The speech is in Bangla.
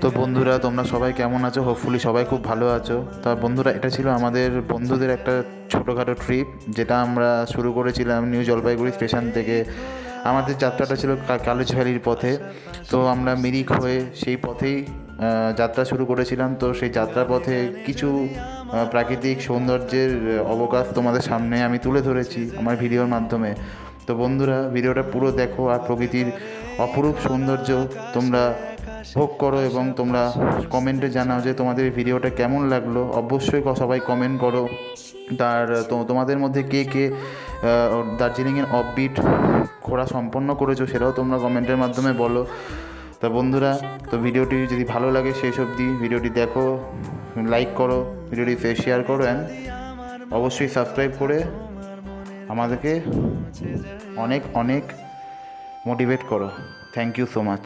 তো বন্ধুরা, তোমরা সবাই কেমন আছো? হোপফুলি সবাই খুব ভালো আছো। তা বন্ধুরা, এটা ছিল আমাদের বন্ধুদের একটা ছোটোখাটো ট্রিপ, যেটা আমরা শুরু করেছিলাম নিউ জলপাইগুড়ি স্টেশন থেকে। আমাদের যাত্রাটা ছিল কালুচ ভ্যালির পথে। তো আমরা মিরিক হয়ে সেই পথেই যাত্রা শুরু করেছিলাম। তো সেই যাত্রার পথে কিছু প্রাকৃতিক সৌন্দর্যের অবকাশ তোমাদের সামনে আমি তুলে ধরেছি আমার ভিডিওর মাধ্যমে। তো বন্ধুরা, ভিডিওটা পুরো দেখো আর প্রকৃতির অপরূপ সৌন্দর্য তোমরা ভোগ করো, এবং তোমরা কমেন্টে জানাও যে তোমাদের এই ভিডিওটা কেমন লাগলো। অবশ্যই সবাই কমেন্ট করো। তোমাদের মধ্যে কে কে দার্জিলিংয়ের অফবিট ঘোরা সম্পন্ন করেছো সেটাও তোমরা কমেন্টের মাধ্যমে বলো। তা বন্ধুরা, তো ভিডিওটি যদি ভালো লাগে শেষ অবধি ভিডিওটি দেখো, লাইক করো, ভিডিওটি শেয়ার করো, অ্যান্ড অবশ্যই সাবস্ক্রাইব করে আমাদেরকে অনেক অনেক মোটিভেট করো। Thank you so much.